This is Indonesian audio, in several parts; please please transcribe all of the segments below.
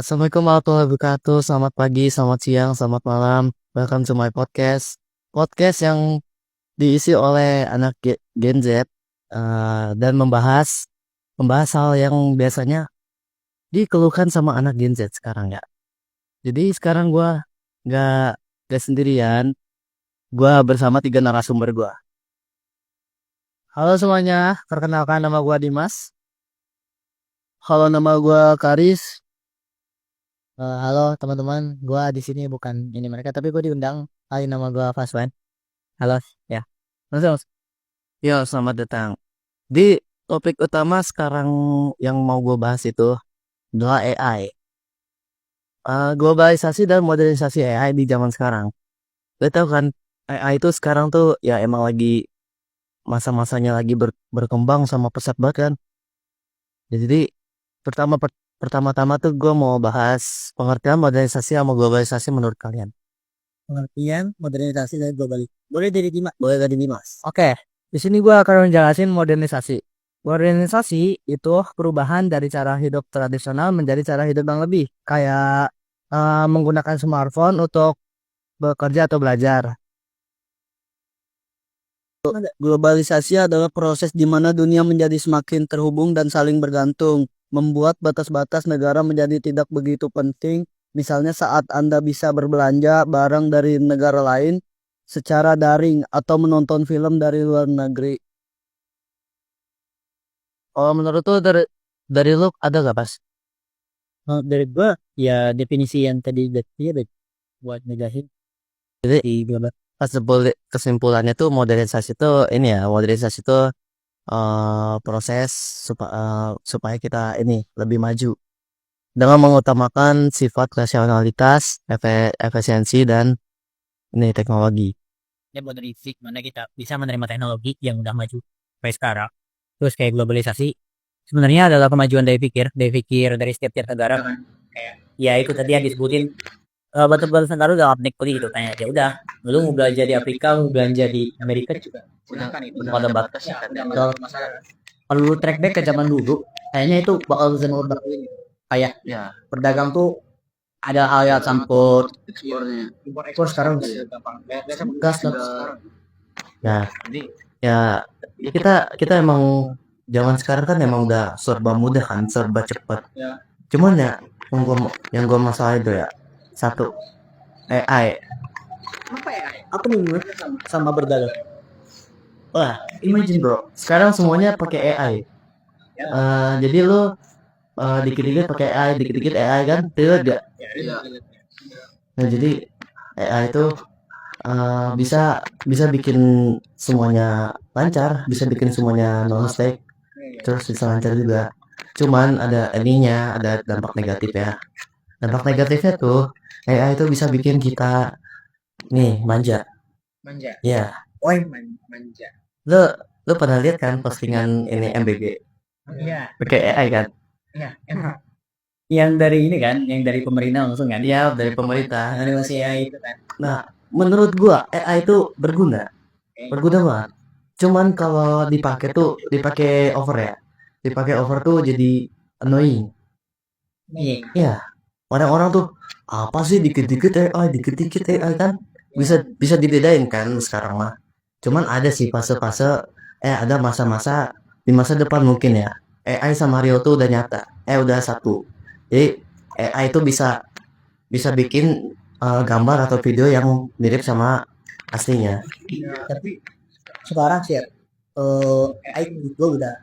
Assalamualaikum warahmatullahi wabarakatuh. Selamat pagi, selamat siang, selamat malam. Welcome to my podcast. Podcast yang diisi oleh anak Gen Z dan membahas hal yang biasanya dikeluhkan sama anak Gen Z sekarang ya. Jadi sekarang gua nggak nggak sendirian. Gua bersama tiga narasumber gua. Halo semuanya, perkenalkan nama gua Dimas. Halo, nama gua Karis. Halo teman-teman, gua di sini bukan ini mereka, tapi gua diundang. Hai, nama gua Faswan. Halo, ya. Mas. Yo, selamat datang. Di topik utama sekarang yang mau gue bahas itu adalah AI. Globalisasi dan modernisasi AI di zaman sekarang. Lo tau kan, AI itu sekarang tuh ya emang lagi masa-masanya lagi berkembang sama pesat banget kan. Jadi pertama-tama tuh gue mau bahas pengertian modernisasi sama globalisasi menurut kalian. Pengertian modernisasi dan globalisasi. Boleh dari Dimas? Boleh dari Dimas. Oke, di sini gue akan menjelasin modernisasi. Modernisasi itu perubahan dari cara hidup tradisional menjadi cara hidup yang lebih kayak menggunakan smartphone untuk bekerja atau belajar. Globalisasi adalah proses di mana dunia menjadi semakin terhubung dan saling bergantung, membuat batas-batas negara menjadi tidak begitu penting. Misalnya saat Anda bisa berbelanja barang dari negara lain secara daring atau menonton film dari luar negeri. Oh, menurut tuh dari lu ada gak pas? Dari gua ya definisi yang tadi ya buat ngejelasin. Jadi kesimpulannya tuh modernisasi itu ini ya, modernisasi itu proses supaya kita ini lebih maju dengan mengutamakan sifat rasionalitas, efisiensi dan ini teknologi. Ya modernisasi mana kita bisa menerima teknologi yang udah maju sampai sekarang. Terus kayak globalisasi sebenarnya adalah kemajuan dari pikir dari setiap negara kan. Kayak ya itu tadi yang disebutin batu-batu taruh udah update gitu kayak ya udah lu mau belajar di Afrika mau belanja di Amerika juga udah ada batasnya kan kalau lu track back ke zaman dulu kayaknya itu bakal semua kayak ya berdagang tuh ada hal yang campur ekspor sekarang gas lah ya ya kita emang zaman sekarang kan emang udah serba mudah kan serba cepat cuman ya yang gua masalah itu ya satu AI apa nih sama berdagang. Wah, imagine bro, sekarang semuanya pakai AI. Jadi lu dikit-dikit pakai AI, dikit-dikit AI kan, tidak gak? Nah, jadi AI itu bisa bisa bikin semuanya lancar, bisa bikin semuanya no mistake, terus bisa lancar juga. Cuman ada ininya, ada dampak negatif ya. Dampak negatifnya tuh AI itu bisa bikin kita nih manja. Manja. Iya. Oh, manja. Lu pernah lihat kan postingan ini MBG? Iya. Pakai AI kan? Iya. Yang dari ini kan, yang dari pemerintah langsung kan? Iya, dari pemerintah. Animasi AI itu kan. Nah, menurut gua AI itu berguna banget. Cuman kalau dipakai over ya. Dipakai over tuh jadi annoying. Iya. Orang-orang tuh apa sih dikit-dikit AI, dikit-dikit AI kan? Bisa bisa dibedain kan sekarang mah. Cuman ada sih fase-fase ada masa-masa di masa depan mungkin ya. AI sama Rio tuh udah nyata. Udah satu. Jadi AI itu bisa bisa bikin gambar atau video yang mirip sama aslinya. Tapi sekarang sih AI gue udah.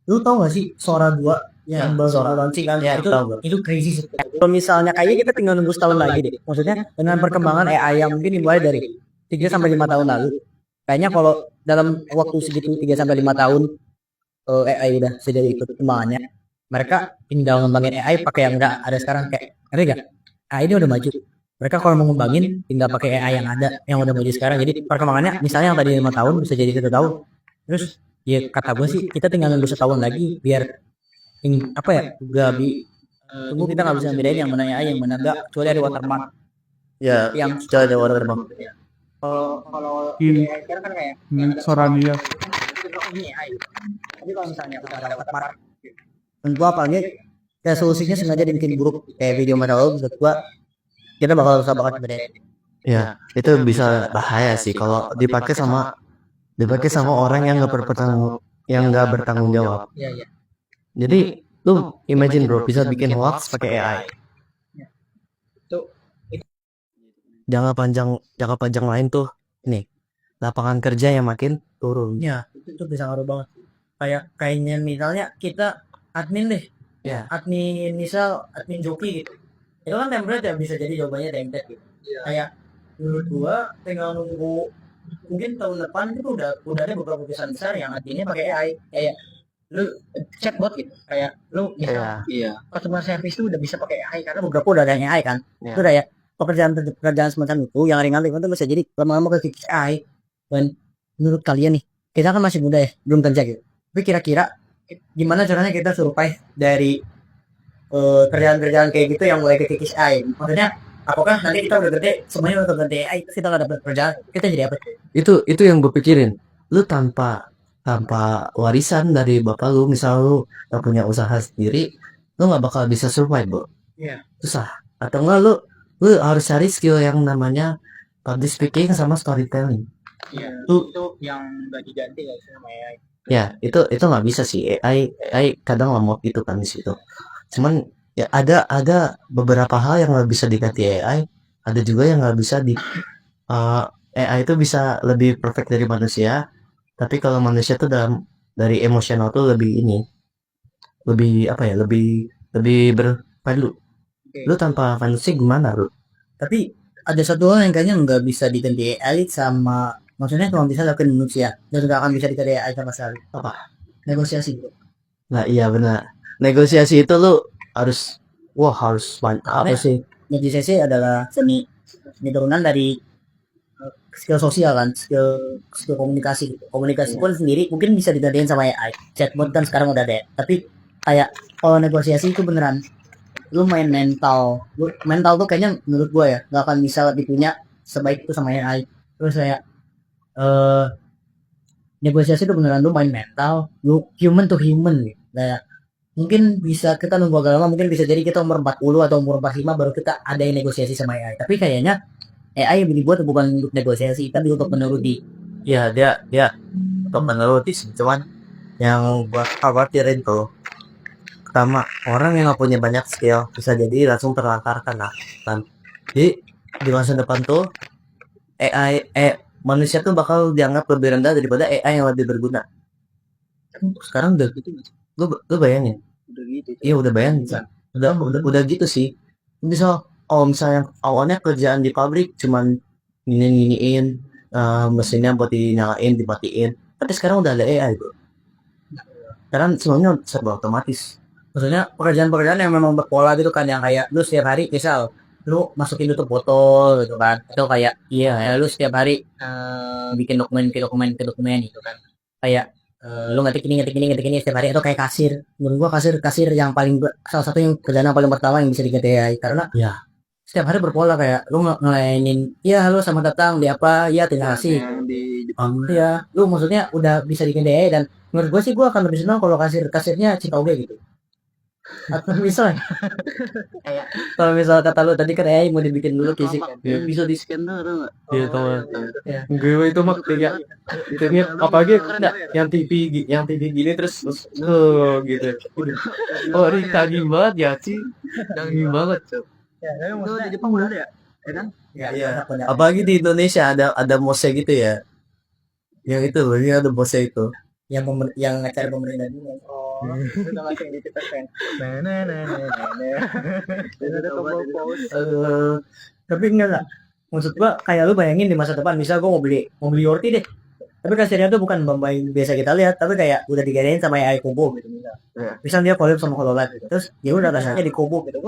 Lu tau gak sih Sora 2 yang baru launching kan? Ya, itu crazy sih. Kalau misalnya kayaknya kita tinggal nunggu setahun lagi deh. Maksudnya dengan perkembangan AI yang mungkin dimulai dari 3 sampai 5 tahun lalu. Kayaknya kalau dalam waktu segitu 3 sampai 5 tahun AI udah sudah ikut perkembangannya. Mereka tinggal ngembangin AI pakai yang udah ada sekarang kayak ngerti gak? AI ini udah maju. Mereka kalau mau ngembangin tinggal pakai AI yang ada yang udah maju sekarang. Jadi perkembangannya misalnya yang tadi 5 tahun bisa jadi 1 tahun. Terus ya kata gue sih kita tinggal nunggu setahun lagi biar apa ya gak tunggu kita nggak bisa bedain yang mana AI yang mana enggak kecuali ada watermark ya yang kecuali ada watermark kalau AI kan kayak Sorania. ini AI tapi kalau misalnya udah ada watermark dan gua apalagi kayak solusinya sengaja dibikin buruk kayak video monolog, menurut gua kita bakal rusak banget sebenarnya. Ya, itu bisa bahaya sih kalau dipakai sama orang yang nggak bertanggung jawab. Iya, iya. Jadi lu imagine bro bisa bikin hoax pakai AI. Itu Jangka panjang lain tuh nih lapangan kerja yang makin turun. ya itu bisa ngaruh banget. Kayaknya misalnya kita admin deh, Ya, admin misal admin joki gitu. Itu kan template ya bisa jadi jawabannya template gitu. Kayak menurut gua tinggal nunggu mungkin tahun depan itu udah ada beberapa perusahaan besar yang adminnya pakai AI. Kayak lu chatbot gitu, kayak lu misal iya, customer service itu udah bisa pakai AI karena beberapa udah ada yang AI kan. iya. Itu udah ya pekerjaan semacam itu yang ringan-ringan itu bisa jadi lama-lama ke AI. Dan menurut kalian nih, kita kan masih muda ya, belum kerja gitu. Tapi kira-kira gimana caranya kita survive dari kerjaan-kerjaan kayak gitu yang mulai kekikis AI? Maksudnya apakah nanti kita udah gede semuanya udah ganti AI terus kita nggak dapat kerjaan, kita jadi apa? Itu yang gue pikirin. Lu tanpa warisan dari bapak lu, misal lu gak punya usaha sendiri, lu nggak bakal bisa survive, bro. Iya. Susah. Atau enggak lu harus cari skill yang namanya public speaking sama storytelling. Iya, Lu itu yang nggak diganti guys sama AI. ya itu nggak bisa sih AI kadang lemot gitu kan di situ. Cuman ya ada beberapa hal yang nggak bisa diganti AI, ada juga yang nggak bisa uh, AI itu bisa lebih perfect dari manusia, tapi kalau manusia tuh dari emosional tuh lebih apa ya, lebih bervalue. Oke. Lu tanpa manusia gimana lu? Tapi ada satu hal yang kayaknya nggak bisa diganti AI sama, maksudnya cuma bisa dilakukan manusia dan nggak akan bisa diganti AI sama sekali. Apa? Negosiasi bro. Nah iya benar, negosiasi itu lu harus harus banyak apa Karena sih. negosiasi adalah seni turunan dari skill sosial kan, skill skill komunikasi gitu. Komunikasi pun sendiri mungkin bisa digantiin sama AI. Chatbot kan sekarang udah ada, tapi kayak kalau negosiasi itu beneran lu main mental tuh kayaknya menurut gua ya nggak akan bisa dipunya sebaik itu sama AI. Terus kayak eh negosiasi tuh beneran lu main mental, lu human to human gitu. Kayak mungkin bisa kita nunggu agak lama, mungkin bisa jadi kita umur 40 atau umur 45 baru kita ada yang negosiasi sama AI. Tapi kayaknya AI yang dibuat bukan untuk negosiasi, tapi untuk menuruti. Ya dia untuk menuruti sih, cuman yang gua khawatirin tuh pertama orang yang nggak punya banyak skill bisa jadi langsung terlantarkan lah kan. Jadi di masa depan tuh manusia tuh bakal dianggap lebih rendah daripada AI yang lebih berguna. Sekarang udah gitu, lu bayangin. Udah gitu. Iya udah bayangin kan. Udah gitu sih. Misal misalnya awalnya kerjaan di pabrik cuman nginiin mesinnya buat dinyalain dimatiin, tapi sekarang udah ada AI bro. Sekarang semuanya serba otomatis. Maksudnya pekerjaan-pekerjaan yang memang berpola gitu kan, yang kayak lu setiap hari misal lu masukin tutup botol gitu kan, atau kayak Iya, lu setiap hari bikin dokumen gitu kan, kayak lu ngetik ini setiap hari, atau kayak kasir. Menurut gua kasir yang paling salah satu yang kerjaan yang paling pertama yang bisa diganti AI karena ya, setiap hari berpola, kayak lu ngelayanin ya halo selamat datang di apa ya terima kasih. Ya lu maksudnya udah bisa diganti AI. Dan menurut gua sih gua akan lebih senang kalau kasirnya Cipauge gitu. Atau misal kayak kalau misal kata lu tadi kan AI mau dibikin dulu fisik kan. Iya. Bisa di scan tuh. Iya tahu. Ya. Gue itu mah kayak internet apalagi enggak yang TV gini terus gitu. Oh, ini canggih banget ya sih. Canggih banget. Ya, tapi maksudnya di Jepang udah ada ya? Ya kan? Ya, Iya. banyak. Apalagi di Indonesia ada Mose gitu ya. Yang itu loh, ini ada Mose itu. Yang ngecer pemerintah dulu. Oh, itu langsung diciptakan. Eh, tapi enggak lah. Maksud gua kayak lu bayangin di masa depan, misal gua mau beli roti deh. Tapi kasirnya tuh bukan Bamba yang biasa kita lihat, tapi kayak udah digadain sama AI Kobo gitu misal. Misal dia collab sama HoloLens gitu. Terus ya udah kasarnya di Kobo gitu.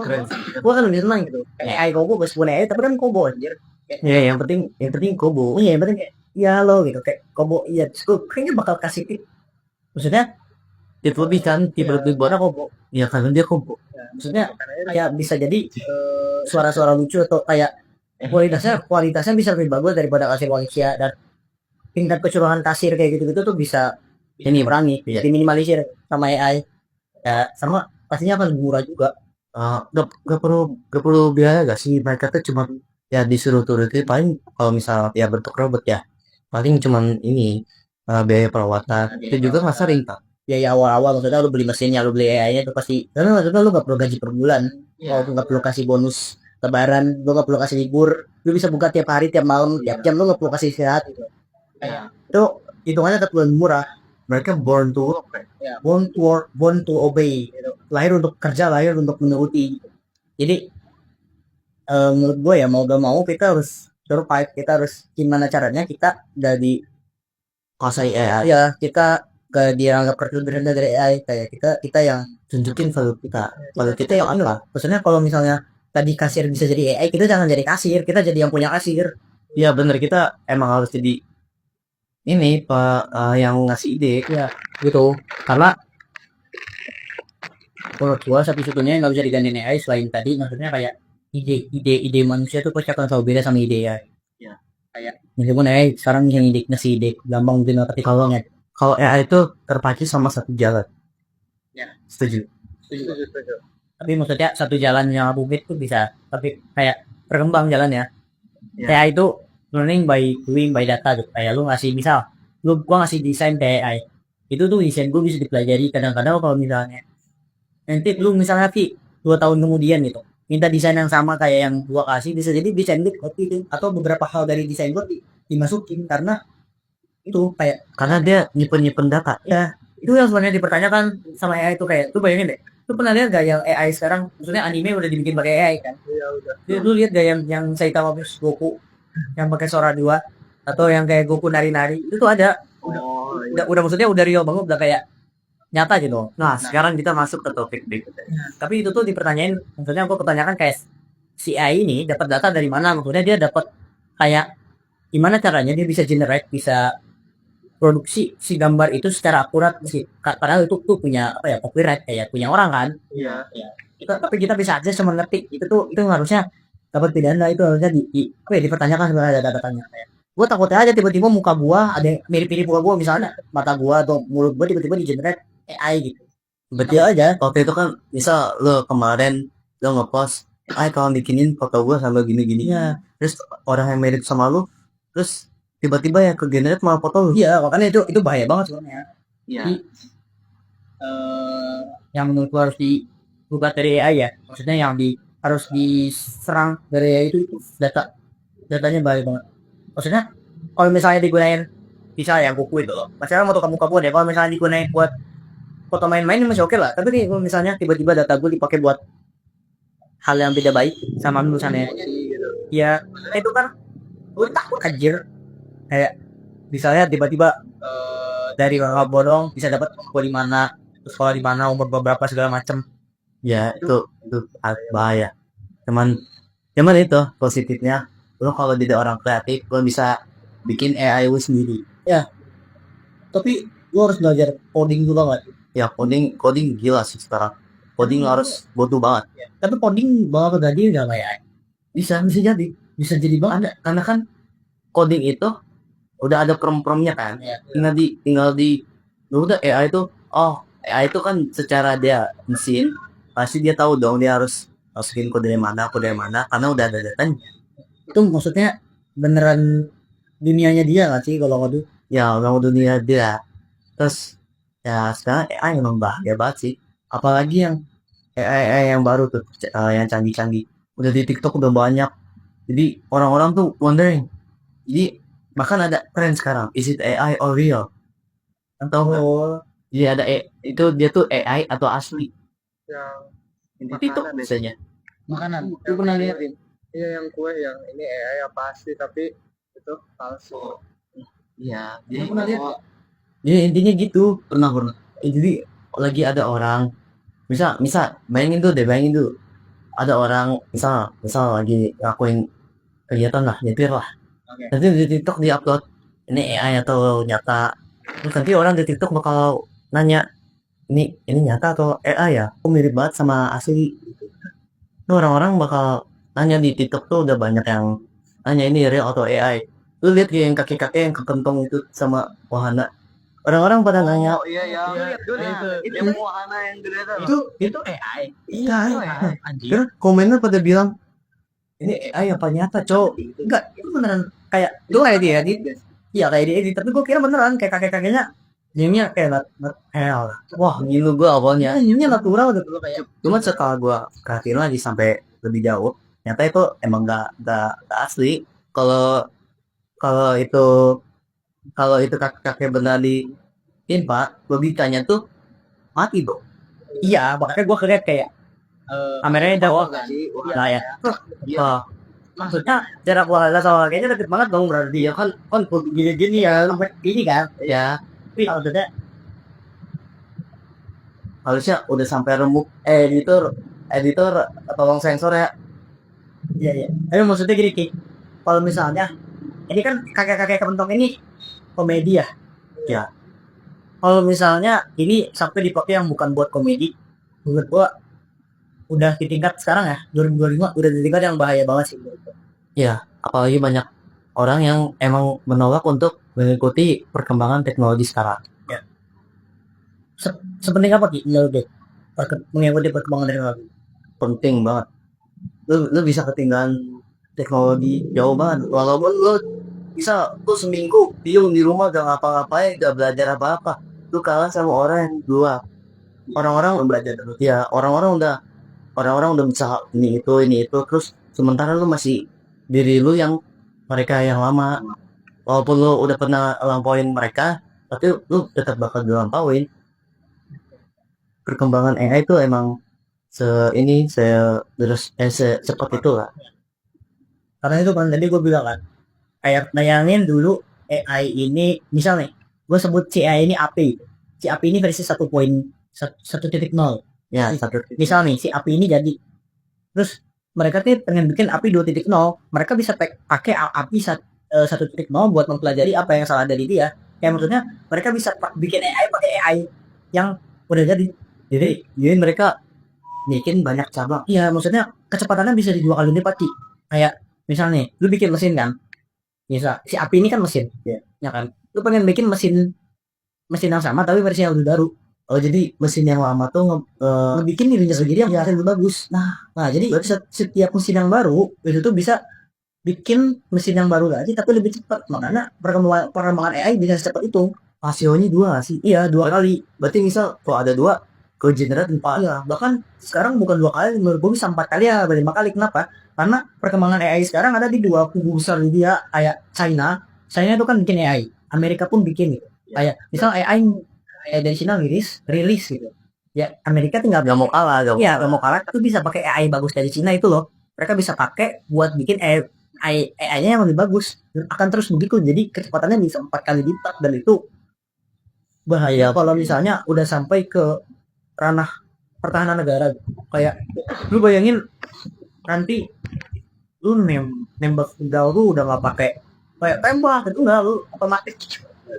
Gua kan lebih senang gitu. Kayak AI Kobo meskipun AI tapi kan Kobo anjir. Ya, yang penting Kobo. Iya, yang penting kayak ya lo gitu kayak Kobo. Iya, terus gua kayaknya bakal kasih tip. Maksudnya Itu lebih kan tipe lebih buat karena Kobo. ya karena dia Kobo. Maksudnya kayak bisa jadi suara-suara lucu atau kayak kualitasnya bisa lebih bagus daripada kasir manusia, dan tingkat kecurangan kasir kayak gitu-gitu tuh bisa ini kurangi, Iya. diminimalisir sama AI. Ya sama pastinya akan lebih murah juga. Gak perlu biaya gak sih, mereka tuh cuma ya disuruh turutin paling kalau misal ya bentuk robot ya paling cuman ini biaya perawatan itu juga nggak sering tak. Biaya awal-awal maksudnya lu beli mesinnya, lu beli AI-nya itu pasti. Karena maksudnya lu nggak perlu gaji per bulan, kalau nggak perlu kasih bonus lebaran, lu nggak perlu kasih libur, lu bisa buka tiap hari, tiap malam, tiap jam, lu nggak perlu kasih istirahat gitu. Itu hitungannya tetap lebih murah. Mereka born to work, right? Born to work, born to obey gitu. Lahir untuk kerja, lahir untuk menuruti. Jadi menurut gue ya mau gak mau kita harus survive, kita harus gimana caranya kita dari Kuasai AI, ya kita ke dianggap lebih rendah dari AI, kayak kita yang tunjukin value kita yang anu lah. maksudnya kalau misalnya tadi kasir bisa jadi AI, kita jangan jadi kasir, kita jadi yang punya kasir. Iya bener, kita emang harus jadi ini pak yang ngasih ide Ya gitu, karena menurut gua satu-satunya yang nggak bisa digantiin AI selain tadi, maksudnya kayak ide manusia tuh pasti akan selalu beda sama ide AI. ya. Kayak meskipun AI sekarang yang ide ngasih ide gampang mungkin ketik Kalau kalau AI itu terpacu sama satu jalan. Ya. Setuju. Tapi maksudnya satu jalan yang rumit tuh bisa, tapi kayak berkembang jalannya. Ya. AI itu learning by doing by data tuh. Kayak lu ngasih misal, gua ngasih desain ke AI, itu tuh desain gua bisa dipelajari. Kadang-kadang kalau misalnya nanti lu misalnya 2 tahun kemudian gitu minta desain yang sama kayak yang gua kasih, bisa jadi desain gue copy tuh, atau beberapa hal dari desain gua dimasukin karena itu kayak Karena dia nyimpen data. ya itu yang sebenarnya dipertanyakan sama AI itu. Kayak tuh bayangin deh, lu pernah lihat gak yang AI sekarang, maksudnya anime udah dibikin pakai AI kan? Iya udah. Lu lihat gak yang Saitama vs Goku yang pakai Sora 2, atau yang kayak Goku nari-nari itu tuh ada. Udah maksudnya udah real banget, udah kayak nyata gitu. Nah, sekarang kita masuk ke topik berikutnya. Tapi itu tuh dipertanyain, maksudnya aku pertanyakan kayak si AI ini dapat data dari mana? Maksudnya dia dapat kayak gimana caranya dia bisa generate, bisa produksi si gambar itu secara akurat sih. Padahal itu tuh punya apa ya, copyright kayak punya orang kan. Iya. Ya. Tapi kita bisa aja cuma ngetik itu harusnya dapat pidana, itu harusnya apa ya, dipertanyakan sebenarnya ada datanya. Gue takutnya aja tiba-tiba muka gua ada yang mirip-mirip muka gua, misalnya mata gua atau mulut gua tiba-tiba di generate AI gitu. Berarti aja waktu itu kan misal lo kemarin lo ngepost kalau bikinin foto gue sama gini-gini Iya. terus orang yang mirip sama lu terus tiba-tiba yang ke generate malah foto lu. Iya, makanya itu bahaya banget sebenarnya. Iya. Jadi yang menurut gua harus dibuka dari AI ya, maksudnya yang harus diserang dari AI itu datanya bahaya banget. Maksudnya kalau misalnya digunain bisa yang kuku itu loh, masalah foto kamu kamu deh, kalau misalnya digunain buat foto main-main masih oke lah. Tapi nih kalau misalnya tiba-tiba data gue dipakai buat hal yang beda baik sama misalnya, ya itu kan gue takut anjir. Kayak misalnya tiba-tiba dari kakak bodong bisa dapat sekolah di mana, sekolah di mana, umur berapa segala macem. Ya itu bahaya. Cuman itu positifnya lo kalau jadi orang kreatif lo bisa bikin AI lu sendiri. Ya, tapi lo harus belajar coding juga nggak? Ya coding gila sih sekarang. Coding harus butuh banget. Ya. Tapi coding bakal terjadi nggak kayak Bisa jadi banget karena kan coding itu udah ada prompt-promptnya kan. Ya. Tinggal di udah AI itu AI itu kan secara dia mesin pasti dia tahu dong dia harus masukin kode dari mana karena udah ada datanya. Itu maksudnya beneran dunianya dia nggak sih kalau ngadu? Ya orang dunia dia. Terus ya sekarang AI memang bahaya banget sih. Apalagi yang AI yang baru tuh yang canggih-canggih. Udah di TikTok udah banyak. Jadi orang-orang tuh wondering. Jadi bahkan ada tren sekarang, is it AI or real? Tahu nggak? Jadi ada itu dia tuh AI atau asli. Yang di TikTok biasanya. Makanan. Lu pernah lihat? Iya yang kue yang ini AI apa asli tapi itu palsu. Iya. Jadi intinya gitu. Pernah. Jadi lagi ada orang, misal bayangin tuh ada orang misal lagi ngakuin kegiatan lah, nyetir lah. Nanti di TikTok di upload ini AI atau nyata. Terus nanti orang di TikTok bakal nanya ini nyata atau AI ya? Kok mirip banget sama asli. Itu orang-orang bakal nanya di TikTok tuh udah banyak yang nanya ini real atau AI. Lu lihat yang kakek-kakek yang kekentong itu sama wahana. Orang-orang pada nanya iya itu yang wahana yang gede tuh. Itu AI. iya Anjir. terus komennya pada bilang ini AI apa nyata cowok. Enggak, itu beneran kayak itu kayak dia edit. Iya kayak dia edit, tapi gue kira beneran kayak kakek-kakeknya jadinya kayak hell. Wah ngilu gue awalnya Jadinya natural gitu loh kayak. cuma setelah gue perhatiin lagi sampai lebih jauh ternyata itu emang nggak asli. Kalau kalau itu kalau itu kakek-kakek benar ditimpa logikanya tuh mati dong. Iya, makanya gue kaget kayak kameranya jauh Nggak sih? nah ya. Wah, Maksudnya jarak wahana sama kayaknya deket banget dong berarti ya kan gini-gini ya sampai ini kan. ya Tapi maksudnya harusnya udah sampai remuk editor editor tolong sensor ya. iya iya. Tapi maksudnya gini Ki, kalau misalnya ini kan kakek-kakek kentong ini komedi ya. Ya. Kalau misalnya ini sampai dipakai yang bukan buat komedi, menurut gua udah di tingkat sekarang ya 2025 udah di tingkat yang bahaya banget sih. Ya, apalagi banyak orang yang emang menolak untuk mengikuti perkembangan teknologi sekarang. Sepenting apa Ki menurut lu? Mengikuti perkembangan teknologi. Penting banget. Lu bisa ketinggalan teknologi jauh banget. Walaupun lu bisa tuh seminggu diem di rumah gak ngapa-ngapain, gak belajar apa-apa. Lu kalah sama orang yang dua. Orang-orang belajar terus. Ya, orang-orang udah bisa ini itu terus sementara lu masih diri lu yang mereka yang lama. Walaupun lu udah pernah lampauin mereka, tapi lu tetap bakal dilampauin. Perkembangan AI itu emang ini saya terus secepat itu lah. Karena itu kan tadi gue bilang kan kayak bayangin dulu AI ini misal nih gue sebut si AI ini API. Si API ini versi 1.1.0. Ya satu Misal nih si API ini jadi terus mereka tuh pengen bikin API 2.0, mereka bisa pakai API 1.0 buat mempelajari apa yang salah dari dia. Kayak maksudnya mereka bisa bikin AI pakai AI yang udah jadi mereka bikin banyak cabang. iya maksudnya kecepatannya bisa di 2 kali lipat Ki. Kayak misalnya lu bikin mesin kan, bisa si API ini kan mesin ya kan, lu pengen bikin mesin mesin yang sama tapi versi yang lebih baru. Oh jadi mesin yang lama tuh Ngebikin dirinya sendiri yang lebih bagus. Nah jadi setiap mesin yang baru itu tuh bisa bikin mesin yang baru lagi tapi lebih cepat. Makanya perkembangan AI bisa secepat itu. rasionya 2 nggak sih? Iya 2 kali. Berarti misal kalau ada 2 ke generate 4. Iya bahkan sekarang bukan 2 kali, menurut gue bisa 4 kali ya, 5 kali. Kenapa? Karena perkembangan AI sekarang ada di 2 kubu besar di dia. Kayak China itu kan bikin AI, Amerika pun bikin gitu. Kayak misal AI dari China rilis gitu. Ya Amerika tinggal Gak mau kalah, gak mau kalah itu bisa pakai AI bagus dari Cina itu loh. Mereka bisa pakai buat bikin AI-nya yang lebih bagus. Dan akan terus begitu. Jadi kecepatannya bisa 4 kali lipat dan itu bahaya kalau misalnya udah sampai ke ranah pertahanan negara. Kayak lu bayangin nanti lu nembak rudal lu udah nggak pakai kayak tembak itu enggak, lu otomatis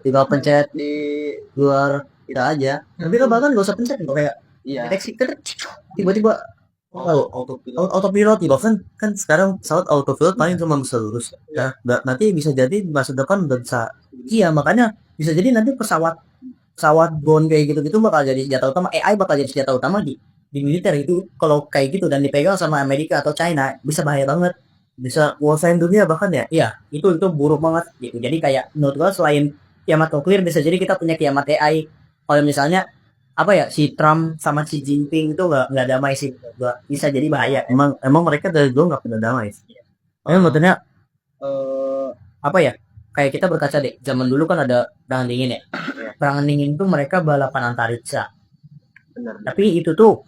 tinggal pencet di luar kita aja. tapi lo bahkan gak usah pencet kok kayak Iya. deteksi tiba-tiba autopilot gitu. Kan sekarang pesawat autopilot paling cuma bisa lurus. Ya, nanti bisa jadi masa depan udah bisa. Iya makanya bisa jadi nanti pesawat drone kayak gitu bakal jadi senjata utama. AI bakal jadi senjata utama di militer itu kalau kayak gitu dan dipegang sama Amerika atau China bisa bahaya banget, Bisa nguasain dunia bahkan ya. iya itu buruk banget gitu. Jadi kayak menurut gua selain kiamat nuklir bisa jadi kita punya kiamat AI kalau misalnya apa ya si Trump sama Xi Jinping itu nggak damai sih. Gua bisa jadi bahaya. Emang mereka dari dulu nggak pernah damai. Maksudnya apa ya, kayak kita berkaca deh zaman dulu kan ada perang dingin ya. Perang dingin itu mereka balapan antariksa. Benar. Tapi itu tuh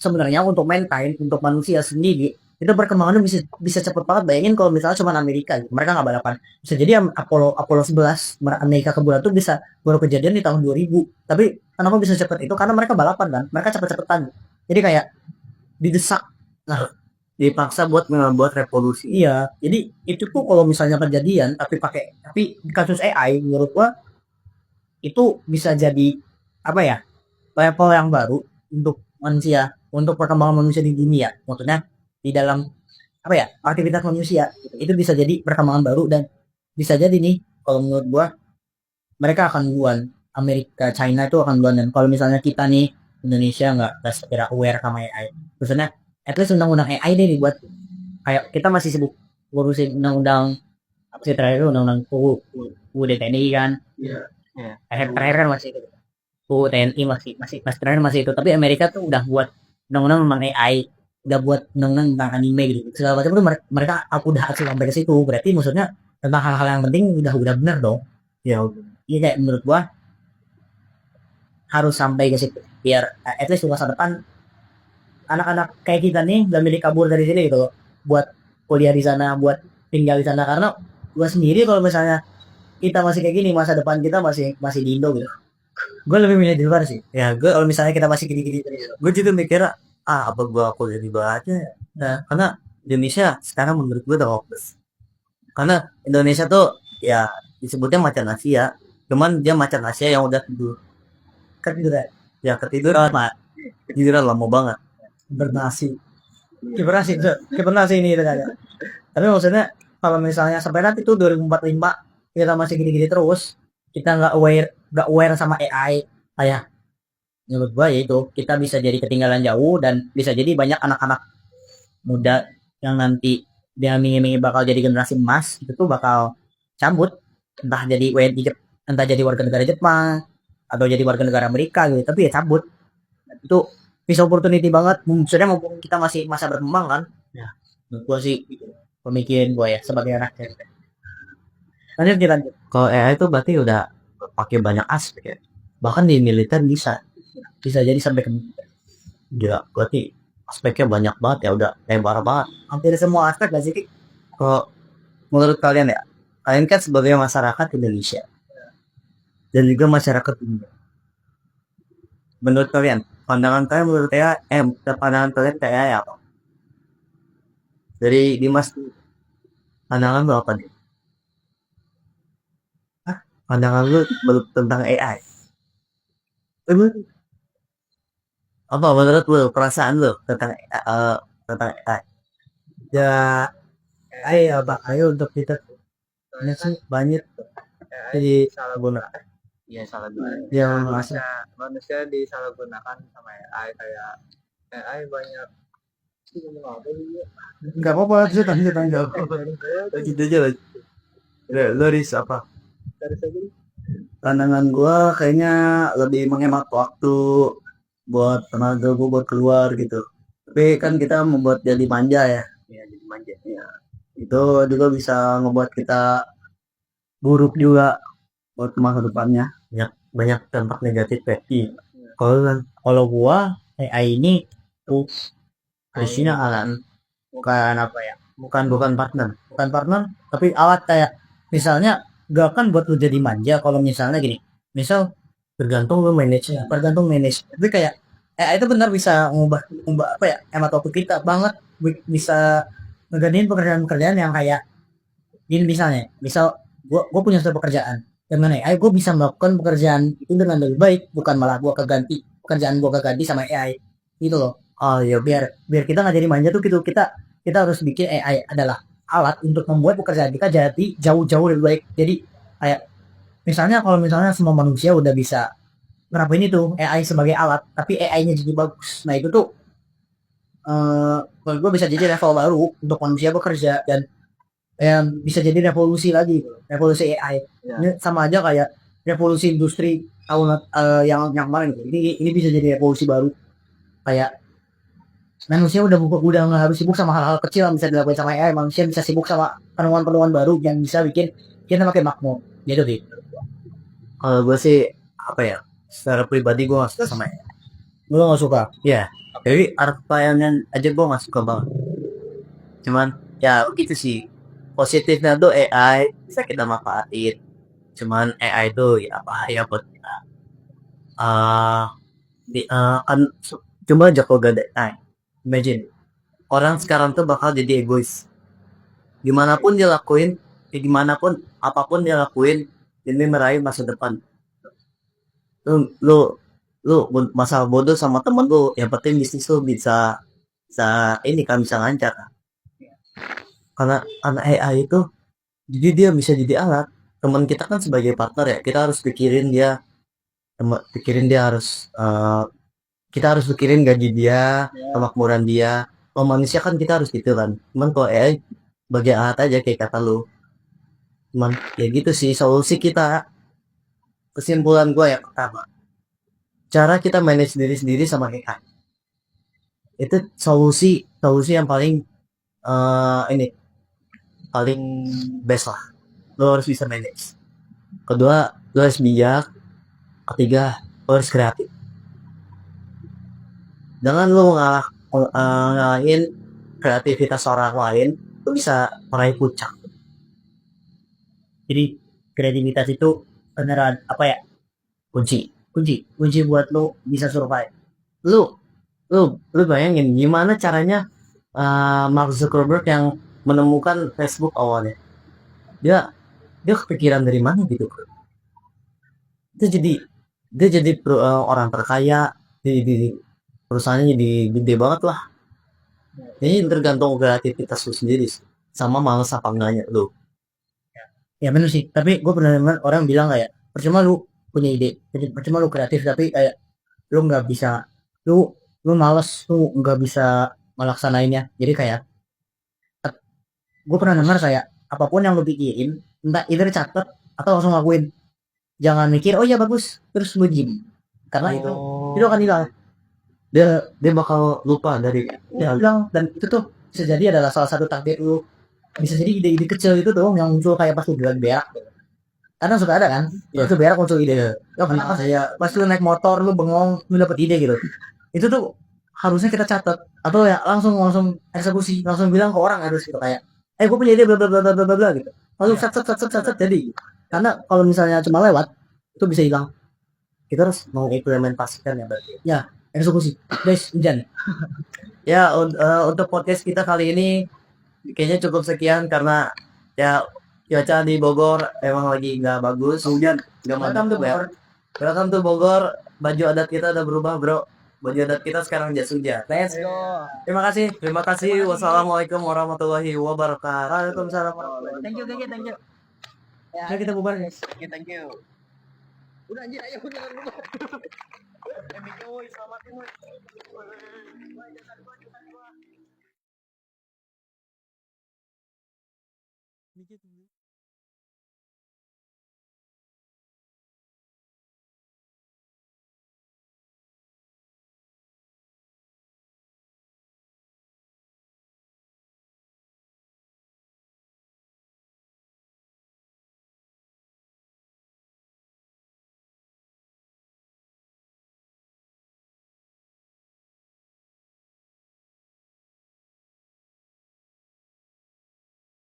sebenarnya untuk mankind, untuk manusia sendiri itu perkembangannya bisa cepet banget. Bayangin kalau misalnya cuma Amerika gitu, mereka nggak balapan, bisa jadi Apollo 11 Amerika ke bulan tuh bisa baru kejadian di tahun 2000. Tapi kenapa bisa cepet itu? Karena mereka balapan kan, mereka cepet-cepetan. Jadi kayak didesak. Nah, Dipaksa buat membuat revolusi. iya. Jadi itu tuh kalau misalnya kejadian tapi kasus AI menurut gua itu bisa jadi apa ya, level yang baru untuk manusia, untuk perkembangan manusia di dunia. Maksudnya di dalam apa ya, aktivitas manusia itu bisa jadi perkembangan baru dan bisa jadi nih kalau menurut gua mereka akan duluan Amerika, China itu akan duluan. Dan kalau misalnya kita nih Indonesia nggak segera aware sama AI, maksudnya at least undang-undang AI deh dibuat. Kayak kita masih sibuk ngurusin undang-undang apa sih terakhir, undang-undang UU TNI kan. Iya. Terakhir kan masih itu. UU TNI masih terakhir masih itu. Tapi Amerika tuh udah buat undang-undang tentang AI, udah buat undang-undang tentang anime gitu. Segala macam tuh mereka aku udah akses sampai ke situ. Berarti maksudnya tentang hal-hal yang penting udah benar dong. Ya, iya kayak menurut gua harus sampai ke situ biar at least masa depan anak-anak kayak kita nih gak milih kabur dari sini gitu loh, buat kuliah di sana, buat tinggal di sana. Karena gua sendiri kalau misalnya kita masih kayak gini, masa depan kita masih masih di Indo gitu, gue lebih milih di luar sih. Ya gue kalau misalnya kita masih gini-gini terus, gue juga mikir apa gue kuliah di luar aja ya. Nah, karena Indonesia sekarang menurut gue udah hopeless. Karena Indonesia tuh ya disebutnya macan Asia, cuman dia macan Asia yang udah tidur. Ketiduran. Ya ketiduran, Mak. Ketiduran lama banget. Bernasi. Kibernasi, kibernasi ini ternyata. Tapi maksudnya kalau misalnya sampai nanti tuh 2045 kita masih gini-gini terus, kita nggak aware sama AI, kayak menurut gua ya itu kita bisa jadi ketinggalan jauh dan bisa jadi banyak anak-anak muda yang nanti dia mingi-mingi bakal jadi generasi emas itu tuh bakal cabut, entah jadi WNI entah jadi warga negara Jepang atau jadi warga negara Amerika gitu, tapi ya cabut. Itu bisa opportunity banget, maksudnya mumpung kita masih masa berkembang kan. Ya menurut gua sih gitu. Pemikiran gua ya sebagai anak cewek. Lanjut. Kalau AI itu berarti udah pakai banyak aspek ya. Bahkan di militer bisa jadi sampai ke ya berarti aspeknya banyak banget ya, udah lebar banget. Hampir semua aspek gak sih Ki? Kalau menurut kalian ya, kalian kan sebagai masyarakat Indonesia dan juga masyarakat dunia. Menurut kalian, pandangan kalian menurut saya, pandangan kalian ke AI apa? Dari Dimas, pandangan lu apa nih? Pandangan lu tentang AI? Apa menurut lu, perasaan lu tentang AI? Ya, ayo untuk kita ini sih banyak jadi salah guna. Iya salah guna. Ya, manusia disalahgunakan sama AI, kayak AI banyak nggak apa-apa, lanjut jawab. Lanjut aja lah. Loris apa? Pandangan gua kayaknya lebih menghemat waktu buat tenaga gua buat keluar gitu. Tapi kan kita membuat jadi manja ya. Iya jadi manja. Ya. Itu juga bisa ngebuat kita buruk juga buat masa depannya. Banyak dampak negatif ya. Iya. Kalau Kalau gua AI ini tuh fungsinya alat, bukan apa ya? bukan partner. Bukan partner, tapi alat kayak misalnya gak akan buat lu jadi manja kalau misalnya gini. Misal Tergantung lu manage-nya. tergantung manage. Tapi kayak itu benar bisa ngubah apa ya? Hemat waktu kita banget, bisa ngegantiin pekerjaan-pekerjaan yang kayak gini misalnya. Misal gua punya satu pekerjaan. Dengan AI gue bisa melakukan pekerjaan itu dengan lebih baik, bukan malah pekerjaan gua keganti sama AI. Gitu loh. Oh ya Biar kita nggak jadi manja tuh gitu, kita harus bikin AI adalah alat untuk membuat pekerjaan kita jadi jauh-jauh lebih baik. Jadi kayak misalnya kalau misalnya semua manusia udah bisa ngerapain itu AI sebagai alat, tapi AI-nya jadi bagus, nah itu tuh menurut gue bisa jadi level baru untuk manusia bekerja, dan bisa jadi revolusi lagi, revolusi AI. Ya. Ini sama aja kayak revolusi industri tahun yang kemarin gitu. Ini bisa jadi revolusi baru, kayak manusia udah nggak harus sibuk sama hal-hal kecil yang bisa dilakukan sama AI. Manusia bisa sibuk sama penemuan-penemuan baru yang bisa bikin kita makin makmur gitu sih. Kalau gue sih apa ya? Secara pribadi gue gak suka sama AI. Lu nggak suka? Ya, jadi art pelayanan aja gue gak suka banget. Cuman ya gitu sih. Positifnya tuh AI bisa kita manfaatin. Cuman AI itu ya bahaya buat kita. Kan coba aja kalau gak ada AI. Imagine orang sekarang tuh bakal jadi egois. Gimana pun dia lakuin, gimana pun apapun dia lakuin demi meraih masa depan. Lu lu lu masalah bodoh sama temen lu, yang penting bisnis lu bisa ini kan bisa lancar. Karena anak AI itu jadi dia bisa jadi alat. Teman kita kan sebagai partner ya, kita harus pikirin dia pikirin dia harus kita harus pikirin gaji dia, kemakmuran dia. Oh manusia kan kita harus gitu kan. Cuman kalau AI bagian alat aja kayak kata lu. Cuman ya gitu sih solusi kita. Kesimpulan gue yang pertama, cara kita manage diri sendiri sama AI itu solusi solusi yang paling ini paling best lah. Lo harus bisa manage. Kedua, lo harus bijak. Ketiga, lo harus kreatif. Jangan lo ngalahin kreativitas orang lain, lo bisa meraih puncak. Jadi kreativitas itu beneran apa ya, Kunci. kunci buat lo bisa survive. Lu, lu bayangin gimana caranya Mark Zuckerberg yang menemukan Facebook awalnya. Dia dia kepikiran dari mana gitu. Dia jadi orang terkaya di perusahaannya jadi gede banget lah. Ini tergantung kreativitas lu sendiri sih. Sama males apa enggaknya lu. Ya bener sih, tapi gue pernah dengar orang bilang kayak percuma lu punya ide, jadi percuma lu kreatif tapi kayak lu nggak bisa, lu lu males, lu nggak bisa melaksanainnya. Jadi kayak gue pernah dengar kayak apapun yang lu pikirin, entah either catet atau langsung lakuin. Jangan mikir oh iya bagus terus lu diem, karena itu akan hilang. Dia bakal lupa dari Ya hilang, dan itu tuh bisa jadi adalah salah satu takdir lu. Bisa jadi ide-ide kecil itu tuh yang muncul kayak pas lu jalan berak, kadang suka ada kan, itu berak muncul ide. Ya kenapa saya pas lu naik motor lu bengong lu dapet ide gitu, itu tuh harusnya kita catat atau ya langsung langsung eksekusi, langsung bilang ke orang harus gitu kayak gue punya ide bla bla bla bla bla bla gitu, lalu sat sat sat sat sat, sat, jadi karena kalau misalnya cuma lewat itu bisa hilang. kita harus mengimplementasikan ya berarti. Ya eksekusi guys, hujan. Ya untuk podcast kita kali ini kayaknya cukup sekian karena ya cuaca di Bogor emang lagi nggak bagus. Hujan. Nggak Welcome to mantap ya. Bogor. Welcome to Bogor. Baju adat kita udah berubah bro. Baju adat kita sekarang jas hujan. Let's go. Terima kasih. Terima kasih. Wassalamualaikum warahmatullahi wabarakatuh. Waalaikumsalam. Thank you, thank you, thank you. Ya kita bubar guys. Thank you. Udah anjir, ayo jangan lupa. Selamat